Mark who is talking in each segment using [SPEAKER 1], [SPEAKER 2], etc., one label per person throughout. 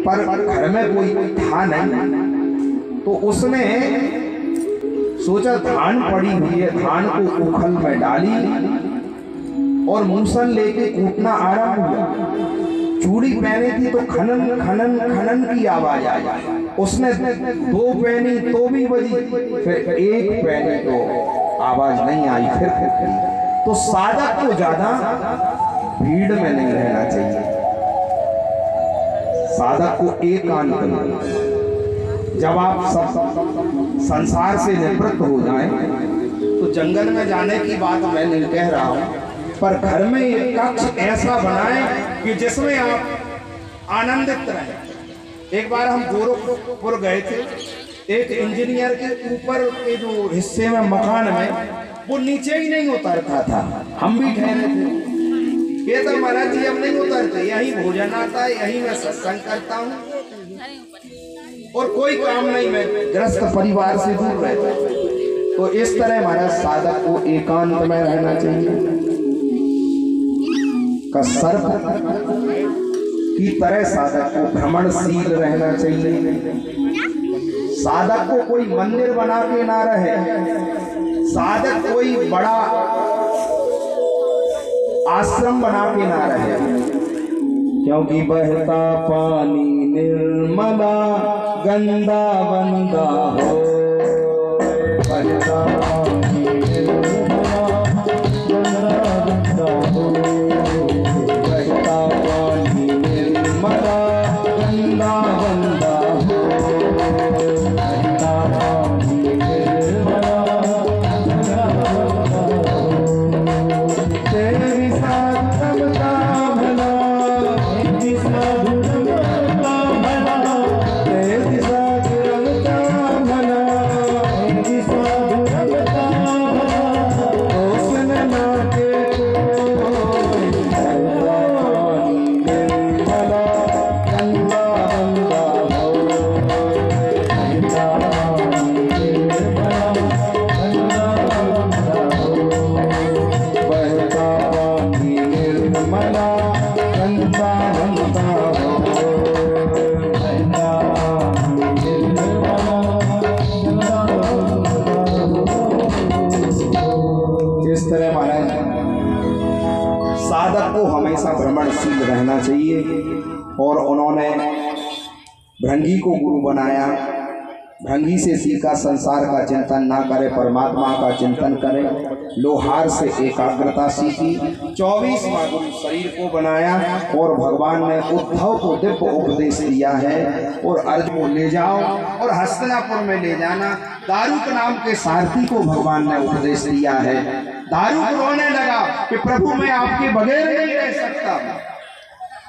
[SPEAKER 1] पर घर में कोई था नहीं, तो उसने सोचा धान पड़ी हुई है, धान को उखल में डाली और मूसल लेके कूटना आरंभ हुआ। चूड़ी पहनी थी तो खनन खनन खनन की आवाज आई। उसने 2 पहनी तो भी बजी, फिर 1 पहनी तो आवाज नहीं आई, फिर तो साधक को ज्यादा भीड़ में नहीं रहना चाहिए। साधक को एकांत में, जब आप सब संसार से निवृत्त हो जाएं तो जंगल में जाने की बात मैं नहीं कह रहा हूं, पर घर में एक कक्ष ऐसा बनाएं कि जिसमें आप आनंदित रहें। एक बार हम गोरखपुर गए थे, एक इंजीनियर के ऊपर के जो हिस्से में मकान में वो नीचे ही नहीं उतरता था। हम भी ठहरे थे, ये तो महाराज जी हम नहीं उतरते, यही भोजन आता है, यही मैं सत्संग करता हूँ और कोई काम नहीं, मैं ग्रस्त परिवार से दूर रहता हूँ। तो इस तरह महाराज साधक को एकांत में रहना चाहिए। का सर्प की तरह साधक को भ्रमणशील रहना चाहिए। साधक को कोई मंदिर बना के ना रहे, साधक कोई बड़ा आश्रम बना के ना रहे, क्योंकि बहता पानी निर्मला गंदा बंदा हो। बहता पानी निर्मला गंदा बंदा हो, बहता पानी निर्मला गंदा बंदा हो, बहता पानी निर्मला गंदा बंदा हो। तेरी साधुता भला, तेरी साधुता भला, तेरी साधुता भला, तेरी साधुता भला, उसने ना के साधक को हमेशा भ्रमणशील रहना चाहिए। और उन्होंने भृंगी को गुरु बनाया। भृंगी से सीखा संसार का चिंतन ना करे, परमात्मा का चिंतन करे। लोहार से एकाग्रता सीखी। 24वां गुरु शरीर को बनाया और भगवान ने उद्धव को दिव्य उपदेश दिया है और अर्जुन को ले जाओ और हस्तिनापुर में ले जाना। दारुक नाम के सारथी को भगवान ने उपदेश दिया है। दारुक रोने लगा कि प्रभु मैं आपके बगैर नहीं रह सकता,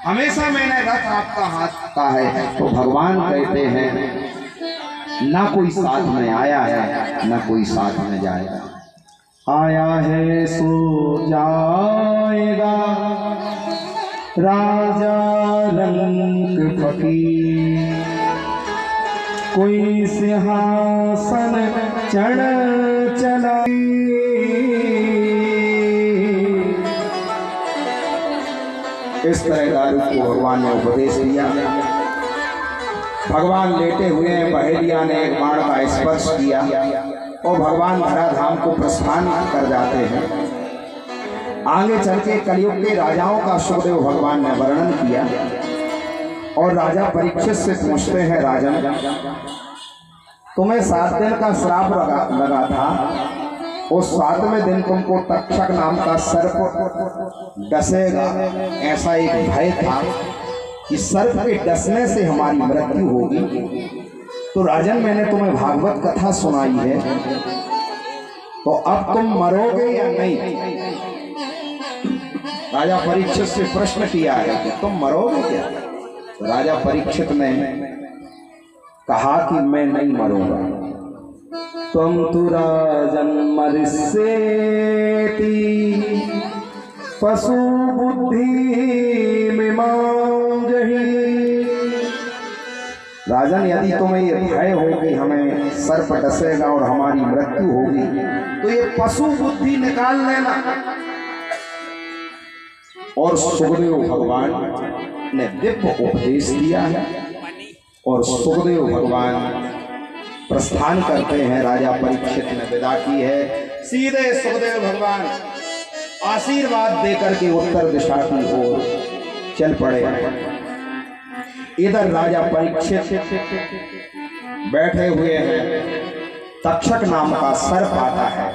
[SPEAKER 1] हमेशा मैंने रथ आपका हाथ का है। तो भगवान कहते हैं ना कोई साथ में आया है ना कोई साथ में जाएगा, आया है सो जाएगा राजा रंग फकीर। कोई सिंहासन चढ़ चला, इस तरह दारुक को भगवान ने उपदेश दिया। भगवान लेटे हुए हैं, बहेलिया ने एक बाण का स्पर्श किया और भगवान धराधाम को प्रस्थान कर जाते हैं। आगे चल के कलयुग के राजाओं का सुखदेव भगवान ने वर्णन किया और राजा परीक्षित से पूछते हैं, राजन तुम्हें 7 दिन का श्राप लगा था, उस 7वें दिन तुमको तक्षक नाम का सर्प डसेगा, ऐसा एक भय था कि सर्प के डसने से हमारी मृत्यु होगी। तो राजन मैंने तुम्हें भागवत कथा सुनाई है, तो अब तुम मरोगे या नहीं? राजा परीक्षित से प्रश्न किया है कि तुम मरोगे क्या? तो राजा परीक्षित ने कहा कि मैं नहीं मरूंगा। तुम तो राजन मरिष्येति पशु बुद्धि मिमां जहि। राजन यदि तुम्हें ये भय हो कि हमें सर्प डसेगा और हमारी मृत्यु होगी, तो ये पशु बुद्धि निकाल लेना। और सुखदेव भगवान ने दिव्य उपदेश दिया है। और सुखदेव भगवान प्रस्थान करते हैं। राजा परीक्षित ने विदा की है। सीधे सुखदेव भगवान आशीर्वाद देकर के उत्तर दिशा की ओर चल पड़े। इधर राजा परीक्षित बैठे हुए हैं। तक्षक नाम का सर्प आता है।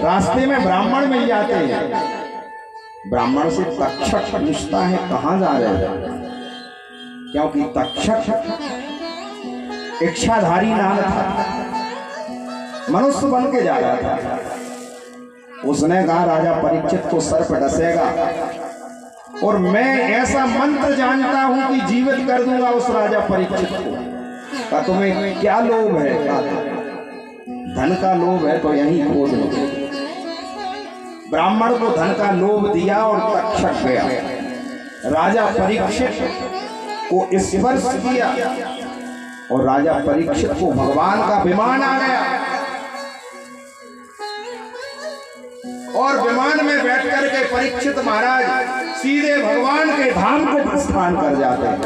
[SPEAKER 1] रास्ते में ब्राह्मण मिल जाते हैं। ब्राह्मण से तक्षक पूछता है कहां जा रहे हैं, क्योंकि तक्षक इच्छाधारी नाग था, मनुष्य बन के जा रहा था। उसने कहा राजा परीक्षित को सर्प डसेगा और मैं ऐसा मंत्र जानता हूं कि जीवित कर दूंगा उस राजा परीक्षित को। का तुम्हें क्या लोभ है? का धन का लोभ है तो यहीं खोज लो। ब्राह्मण को धन का लोभ दिया और तक्षक गया। राजा परीक्षित को स्पर्श किया और राजा परीक्षित को भगवान का विमान आ गया और विमान में बैठ करके परीक्षित महाराज सीधे भगवान के धाम को प्रस्थान कर जाते हैं।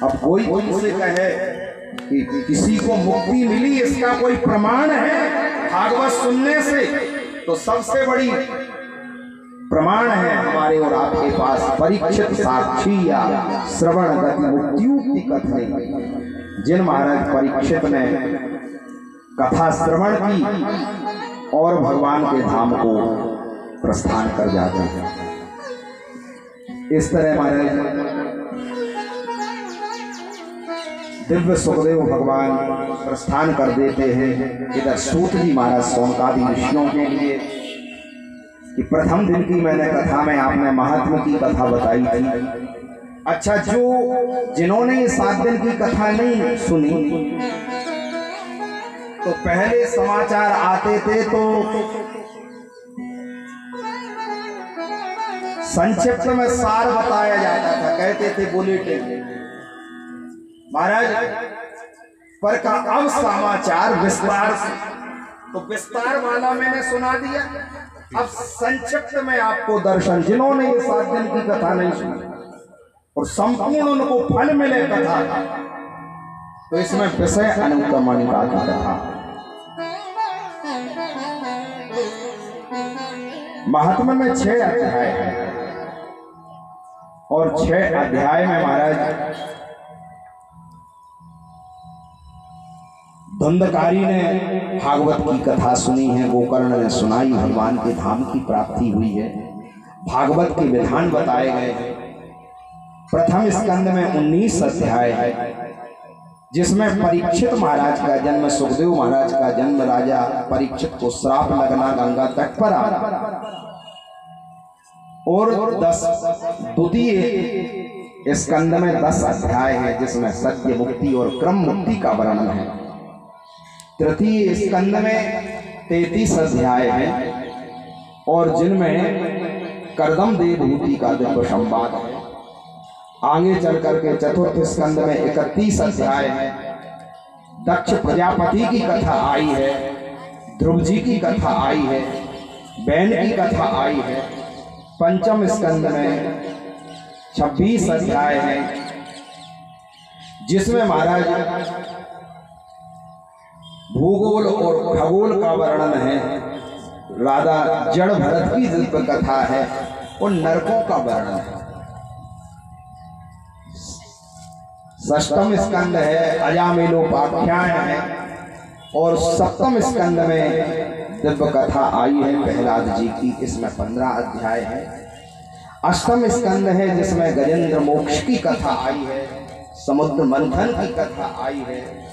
[SPEAKER 1] अब कोई मुझसे कहे कि किसी को मुक्ति मिली, इसका कोई प्रमाण है भागवत सुनने से, तो सबसे बड़ी प्रमाण है हमारे और आपके पास परीक्षित साक्षी या श्रवण गति मुक्ति कथनी। जिन महाराज परीक्षित ने कथा श्रवण की और भगवान के धाम को प्रस्थान कर जाते हैं। इस तरह महाराज दिव्य सुखदेव भगवान प्रस्थान कर देते हैं। इधर सूत जी महाराज सोनकादि ऋषियों के लिए कि प्रथम दिन की मैंने कथा में आपने महात्मा की कथा बताई थी। अच्छा, जो जिन्होंने ये 7 दिन की कथा नहीं सुनी, तो पहले समाचार आते थे तो संक्षिप्त में सार बताया जाता था, कहते थे बुलेटिन महाराज, पर का अब समाचार विस्तार से, तो विस्तार वाला मैंने सुना दिया। अब संक्षिप्त में आपको दर्शन, जिन्होंने ये 7 दिन की कथा नहीं सुनी और संपूर्ण उनको फल मिले कथा, तो इसमें विषय अनुक्रमणिका की कथा। महात्मा में 6 अध्याय है और 6 अध्याय में महाराज धुंधकारी ने भागवत की कथा सुनी है, गोकर्ण ने सुनाई, भगवान के धाम की प्राप्ति हुई है, भागवत के विधान बताए गए हैं। प्रथम स्कंद में 19 अध्याय है, जिसमें परीक्षित महाराज का जन्म, सुखदेव महाराज का जन्म, राजा परीक्षित को श्राप लगना, गंगा तट पर आना, और 10 द्वितीय स्कंद में 10 अध्याय है, जिसमें सत्य मुक्ति और क्रम मुक्ति का वर्णन है। तृतीय स्कंद में 33 अध्याय है और जिनमें कर्दम देवभूति का दिव्य संवाद है। आगे चल करके चतुर्थ स्कंद में 31 अध्याय है। दक्ष प्रजापति की कथा आई है, ध्रुव जी की कथा आई है, बैन की कथा आई है। पंचम स्कंद में 26 अध्याय है, जिसमें महाराज भूगोल और खगोल का वर्णन है। राधा जड़ भरत की दिव्य कथा है और नरकों का वर्णन है। षष्ठम स्कंद है, अजामेलोपाख्यान है और सप्तम स्कंद में दिव्य कथा आई है प्रहलाद जी की, इसमें 15 अध्याय है। अष्टम स्कंद है, जिसमें गजेंद्र मोक्ष की कथा आई है, समुद्र मंथन की कथा आई है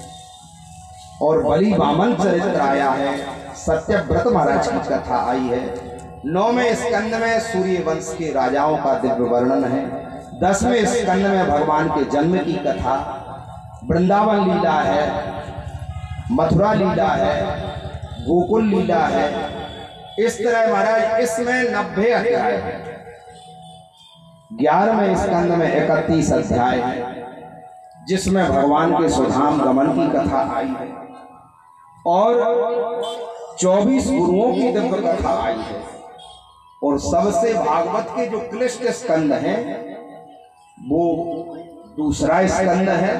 [SPEAKER 1] और बलि वामन चरित्र आया है, सत्यव्रत महाराज की कथा आई है। 9वें स्कंद में सूर्य वंश के राजाओं का दिव्य वर्णन है। 10वें स्कंद में भगवान के जन्म की कथा, वृंदावन लीला है, मथुरा लीला है, गोकुल लीला है। इस तरह महाराज इसमें 90 अध्याय है। 11वें स्कंद में 31 अध्याय है, जिसमें भगवान के सुधाम गमन की कथा आई है और 24 गुरुओं की दिव्य कथा आई है। और सबसे भागवत के जो क्लिष्ट स्कंद हैं वो दूसरा स्कंद है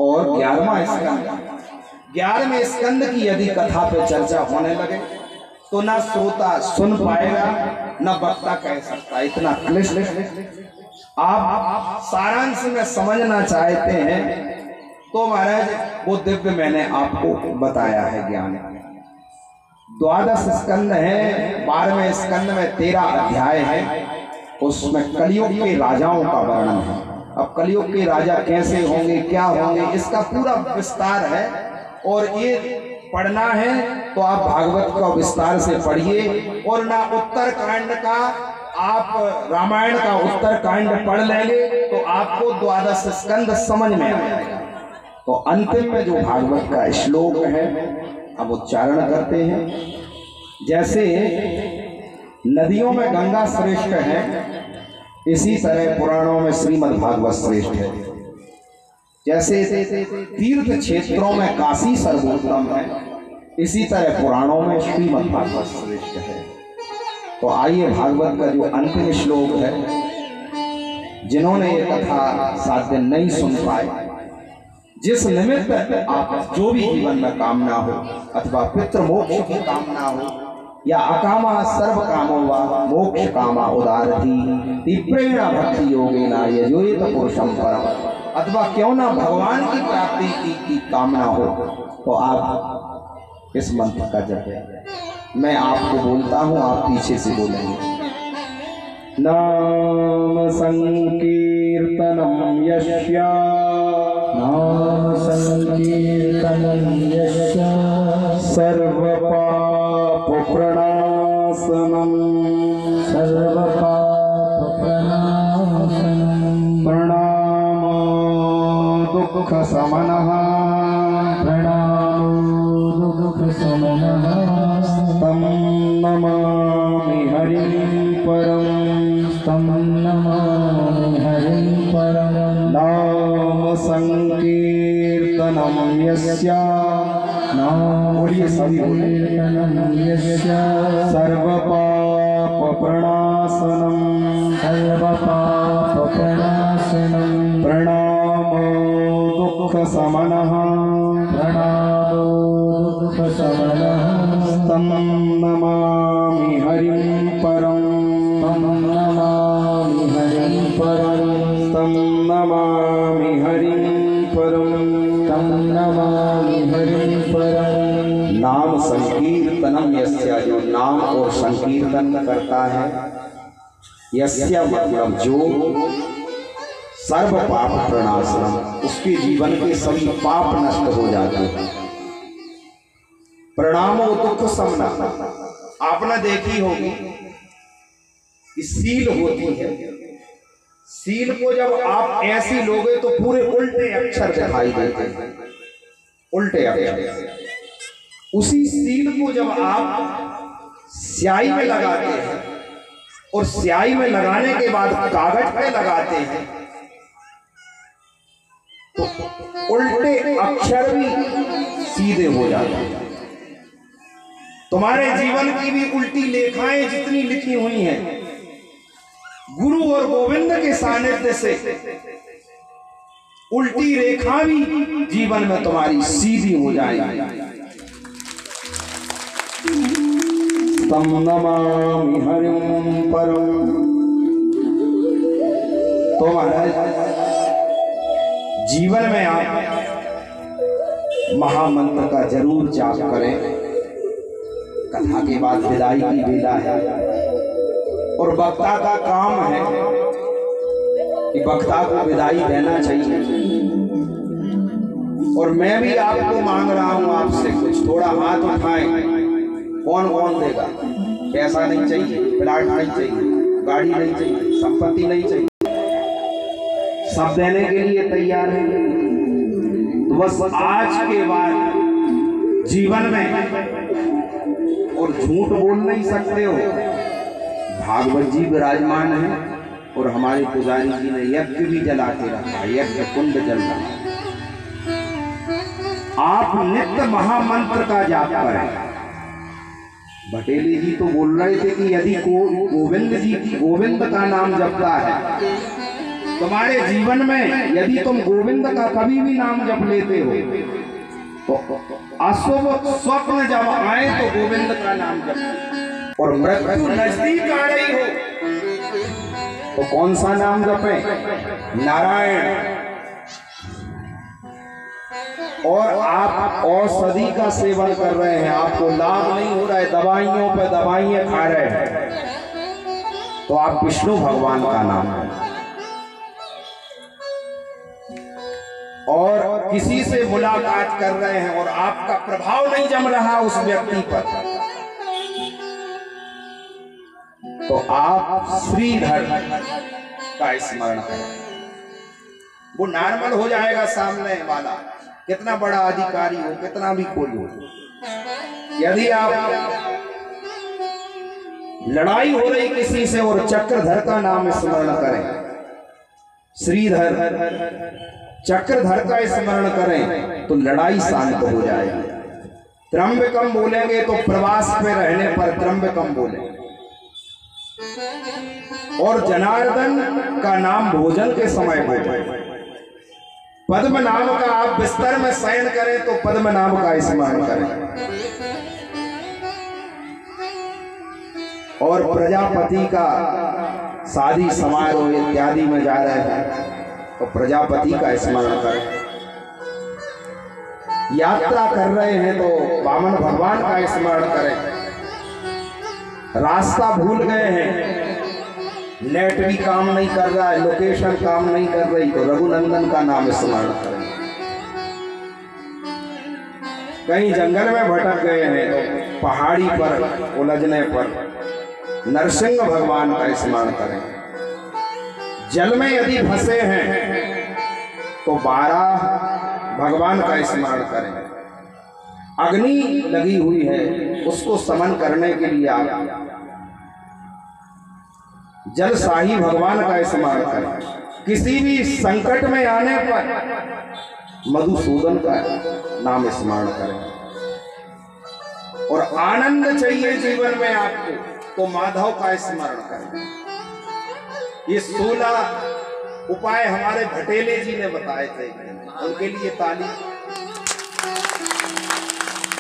[SPEAKER 1] और 11वां स्कंद। 11वें स्कंद की यदि कथा पे चर्चा होने लगे तो ना श्रोता सुन पाएगा ना वक्ता कह सकता, इतना क्लिष्ट। आप सारांश में समझना चाहते हैं तो महाराज वो दिव्य मैंने आपको बताया है ज्ञान। 12 स्कंद है, 12वें स्कंद में 13 अध्याय है, उसमें कलयुग के राजाओं का वर्णन है। अब कलयुग के राजा कैसे होंगे, क्या होंगे, इसका पूरा विस्तार है और ये पढ़ना है तो आप भागवत का विस्तार से पढ़िए और ना उत्तर कांड का, आप रामायण का उत्तर कांड पढ़ लेंगे तो आपको 12 स्कंद समझ में आएगा। तो अंतिम में जो भागवत का श्लोक है अब उच्चारण करते हैं। जैसे नदियों में गंगा श्रेष्ठ है, इसी तरह पुराणों में श्रीमद् भागवत श्रेष्ठ है। जैसे तीर्थ क्षेत्रों में काशी सर्वोत्तम है, इसी तरह पुराणों में श्रीमद् भागवत श्रेष्ठ है। तो आइए भागवत का जो अंतिम श्लोक है, जिन्होंने ये कथा 7 दिन नहीं सुन पाए, जिस निमित्त आप जो भी जीवन में कामना हो अथवा पितृ मोक्ष की कामना हो या अकामा सर्व कामो वा मोक्ष कामा उदारती तीव्रेण भक्ति योगेना यजोयत पुरुषम परम, अथवा क्यों ना भगवान की प्राप्ति की कामना हो तो आप इस मंत्र का जप है। मैं आपको बोलता हूं, आप पीछे से बोलेंगे। नाम संकीर्तनम यस्या,
[SPEAKER 2] नाम संकीर्तनम यस्या
[SPEAKER 1] सर्व पाप प्रणाशनम,
[SPEAKER 2] सर्व पाप प्रणाशनम,
[SPEAKER 1] प्रणामो दुख समनः,
[SPEAKER 2] प्रणामो दुख समनः,
[SPEAKER 1] तं नमामि हरिं परं,
[SPEAKER 2] तं नमामि हरिं परं।
[SPEAKER 1] नाम संकीर्तनम यस्या,
[SPEAKER 2] नाम संकीर्तनम यस्या
[SPEAKER 1] सर्व पाप प्रणाशनम,
[SPEAKER 2] सर्व पाप प्रणाशनम,
[SPEAKER 1] प्रणामो दुख समनः,
[SPEAKER 2] प्रणामो दुख समनः,
[SPEAKER 1] तं नमामि हरिं परं,
[SPEAKER 2] तं नमामि हरिं परं,
[SPEAKER 1] तं नमामि हरिं परं,
[SPEAKER 2] तं नमामि हरिं परं।
[SPEAKER 1] नाम संकीर्तनम यस्या, जो नाम और संकीर्तन करता है, यस्या मतलब जो, सर्व पाप प्रणाशनम, उसके जीवन के सभी पाप नष्ट हो जाते हैं। प्रणामो दुख समनः, आपने देखी होगी कि सील होती है, सील को जब आप ऐसी लोगे तो पूरे उल्टे अक्षर दिखाई देते हैं, उल्टे अक्षर। उसी सील को जब आप स्याही में लगाते हैं और स्याही में लगाने के बाद कागज पे लगाते हैं तो उल्टे अक्षर भी सीधे हो जाते हैं। तुम्हारे जीवन की भी उल्टी लेखाएं जितनी लिखी हुई हैं, गुरु और गोविंद के सानिध्य से उल्टी रेखा भी जीवन में तुम्हारी सीधी हो जाएगी। तं नमामि हरिं परं। तो महाराज जीवन में आप महामंत्र का जरूर जाप करें। कथा के बाद विदाई की वेला है और वक्ता का काम है कि वक्ता को विदाई देना चाहिए। और मैं भी आपको मांग रहा हूं आपसे कुछ, थोड़ा हाथ उठाएं। कौन कौन देगा? पैसा नहीं चाहिए, प्लाट नहीं चाहिए, गाड़ी नहीं चाहिए, संपत्ति नहीं चाहिए, सब देने के लिए तैयार है। तो बस आज के बाद जीवन में और झूठ बोल नहीं सकते हो। भागवत जी विराजमान है और हमारे पुजारी जी ने यज्ञ भी जला के रखा, यज्ञ कुंड जल रहा है। आप नित्य महामंत्र का जाप करें। भटेली जी तो बोल रहे थे कि यदि गोविंद का नाम जपता है, तुम्हारे जीवन में यदि तुम गोविंद का कभी भी नाम जप लेते हो तो अशुभ स्वप्न जब आए तो गोविंद का नाम जप, और मृत्यु नजदीक आ रही हो तो कौन सा नाम जपे? नारायण। और आप औषधि का सेवन कर रहे हैं, आपको लाभ नहीं हो रहा है, दवाइयों पे दवाइयां खा रहे हैं, तो आप विष्णु भगवान का नाम है। और किसी से मुलाकात कर रहे हैं और आपका प्रभाव नहीं जम रहा उस व्यक्ति पर, तो आप श्रीधर का स्मरण करें, वो नॉर्मल हो जाएगा सामने वाला, कितना बड़ा अधिकारी हो, कितना भी कोई हो। यदि आप लड़ाई हो रही किसी से और चक्रधर का नाम स्मरण करें, श्रीधर चक्रधर का स्मरण करें, तो लड़ाई शांत हो जाएगी। त्र्यंबकम बोलेंगे तो प्रवास पे रहने पर त्र्यंबकम बोलेंगे, और जनार्दन का नाम भोजन के समय बोलें। पद्म नाम का आप बिस्तर में शयन करें तो पद्म नाम का स्मरण करें। और प्रजापति का शादी समारोह इत्यादि में जा रहे हैं तो प्रजापति का स्मरण करें। यात्रा कर रहे हैं तो वामन भगवान का स्मरण करें। रास्ता भूल गए हैं, नेट भी काम नहीं कर रहा है, लोकेशन काम नहीं कर रही, तो रघुनंदन का नाम स्मरण करें। कहीं जंगल में भटक गए हैं तो पहाड़ी पर उलझने पर नरसिंह भगवान का स्मरण करें। जल में यदि फंसे हैं तो 12 भगवान का स्मरण करें। अग्नि लगी हुई है, उसको समन करने के लिए आप जल साही भगवान का स्मरण करें। किसी भी संकट में आने पर मधुसूदन का नाम स्मरण करें। और आनंद चाहिए जीवन में आपको तो माधव का स्मरण करें। ये 16 उपाय हमारे भटेले जी ने बताए थे, उनके लिए ताली।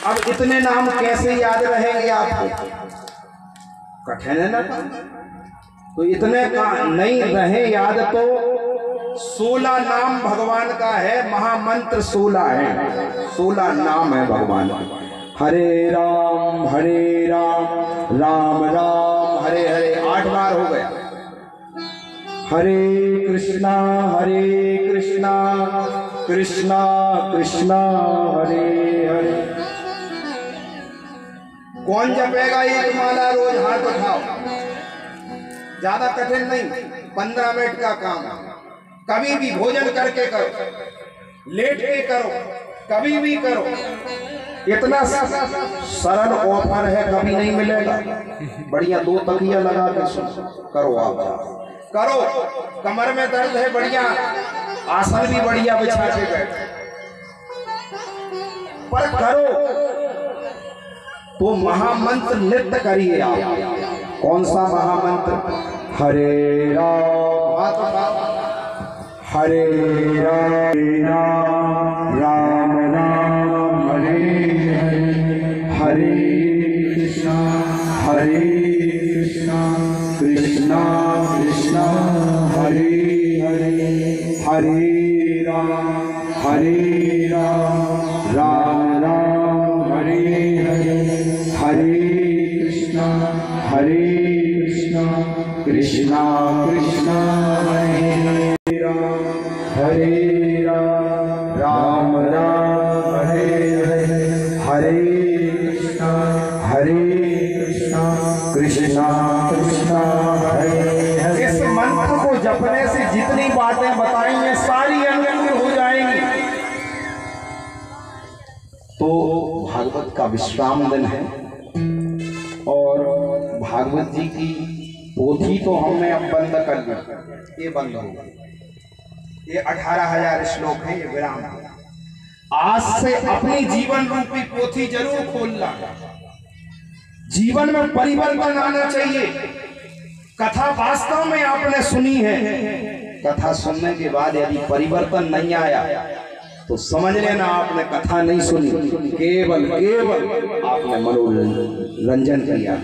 [SPEAKER 1] अब इतने नाम कैसे याद रहेंगे आपको? कठिन है ना? तो इतने का नहीं रहे याद तो 16 नाम भगवान का है, महामंत्र 16 है, 16 नाम है भगवान का। हरे राम राम राम हरे हरे 8 बार हो गया। हरे कृष्णा कृष्णा कृष्णा हरे हरे। कौन जपेगा एक माला रोज? हाथ उठाओ, ज्यादा कठिन नहीं, 15 मिनट का काम। कभी भी भोजन करके करो, लेट के करो, कभी भी करो। इतना सरल ऑफर है, कभी नहीं मिलेगा। बढ़िया 2 तकिया लगा के करो, आप करो। कमर में दर्द है, बढ़िया आसन भी बढ़िया बिछा के बैठो, पर करो तो महामंत्र नित्य करिए आप। कौन सा महामंत्र? हरे राम राम राम हरे हरे, हरे कृष्णा कृष्णा कृष्णा हरे हरे, हरे राम राम राम हरे हरे, हरे कृष्णा कृष्णा कृष्णा हरे हरे राम राम हरे हरे, हरे कृष्णा कृष्णा कृष्णा हरे हरे। इस मंत्र को जपने से जितनी बातें बताएंगे सारी अंग हो जाएंगी। तो भागवत का विश्राम दिन है और भागवत जी की पोथी तो हमने अब बंद कर ली, ये बंद हो गई। ये 18,000 श्लोक है, ये विराम है। आज से अपनी जीवन रूपी पोथी जरूर खोलना। जीवन में परिवर्तन आना चाहिए। कथा वास्तव में आपने सुनी है, कथा सुनने के बाद यदि परिवर्तन नहीं आया तो समझ लेना आपने कथा नहीं सुनी, केवल आपने मनोरंजन किया।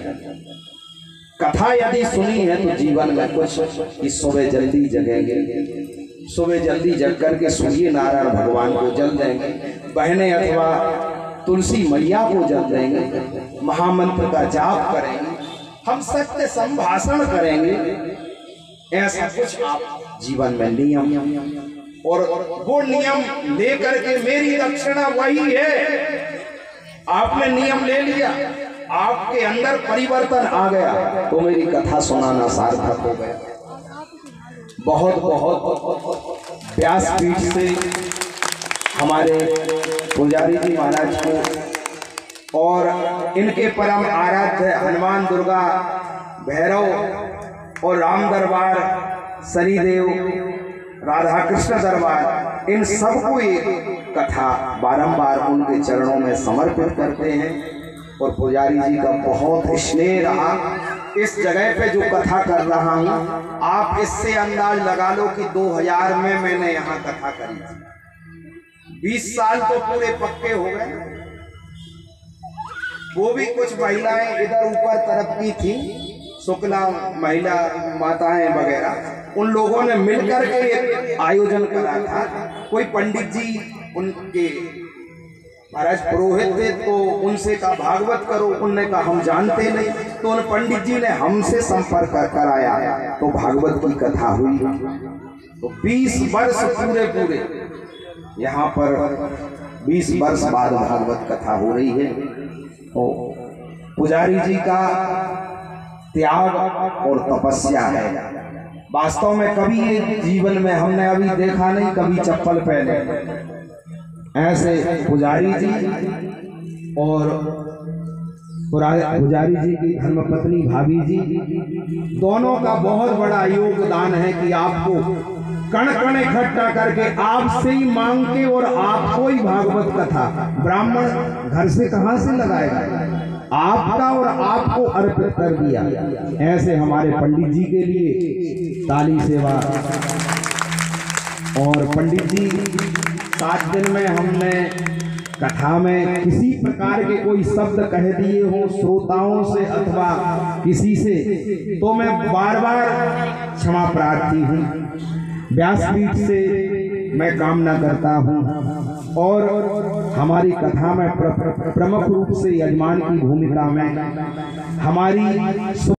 [SPEAKER 1] कथा यदि सुनी है तो जीवन में कुछ, कि सुबह जल्दी जगेंगे, सुबह जल्दी जग करके सूर्य नारायण भगवान को जल देंगे, बहनें अथवा तुलसी मैया को जल देंगे, महामंत्र का जाप करेंगे, हम सत्य संभाषण करेंगे। ऐसा कुछ आप जीवन में नियम, और वो नियम लेकर के मेरी दक्षिणा वही है। आपने नियम ले लिया, आपके अंदर परिवर्तन आ गया तो मेरी कथा सुनाना सार्थक हो गया। बहुत बहुत व्यासपीठ से हमारे पुजारी जी महाराज को और इनके परम आराध्य हनुमान, दुर्गा, भैरव और राम दरबार, शनिदेव, राधा कृष्ण दरबार, इन सबको एक कथा बारंबार उनके चरणों में समर्पित करते हैं। और पुजारी जी का बहुत स्नेह रहा। इस जगह पे जो कथा कर रहा हूँ, आप इससे अंदाज लगा लो कि 2000 में मैंने यहाँ कथा करी थी। 20 साल तो पूरे पक्के हो गए। वो भी कुछ महिलाएं इधर ऊपर तरफ की थी, शुक्ला महिला माताएं वगैरह, उन लोगों ने मिलकर के एक आयोजन करा था। कोई पंडित जी उनके महाराज पुरोहित थे, तो उनसे कहा भागवत करो, उनने कहा हम जानते नहीं, तो उन पंडित जी ने हमसे संपर्क कराया तो भागवत की कथा हुई। तो 20 वर्ष पूरे यहाँ पर 20 वर्ष बाद भागवत कथा हो रही है। तो पुजारी जी का त्याग और तपस्या है। वास्तव में कभी ये जीवन में हमने अभी देखा नहीं, कभी चप्पल पहने। ऐसे पुजारी जी और पुजारी जी की धर्मपत्नी भाभी जी, दोनों का बहुत बड़ा योगदान है कि आपको कण कण इकट्ठा करके आपसे ही मांग के और आपको ही भागवत कथा ब्राह्मण घर से कहां से लगाएगा, आपका और आपको अर्पित कर दिया। ऐसे हमारे पंडित जी के लिए ताली सेवा। और पंडित जी 7 दिन में हमने कथा में किसी प्रकार के कोई शब्द कह दिए हो श्रोताओं से अथवा किसी से, तो मैं बार बार क्षमा प्रार्थी हूँ। व्यासपीठ से मैं कामना करता हूँ। और हमारी कथा में प्रमुख रूप से यजमान की भूमिका में हमारी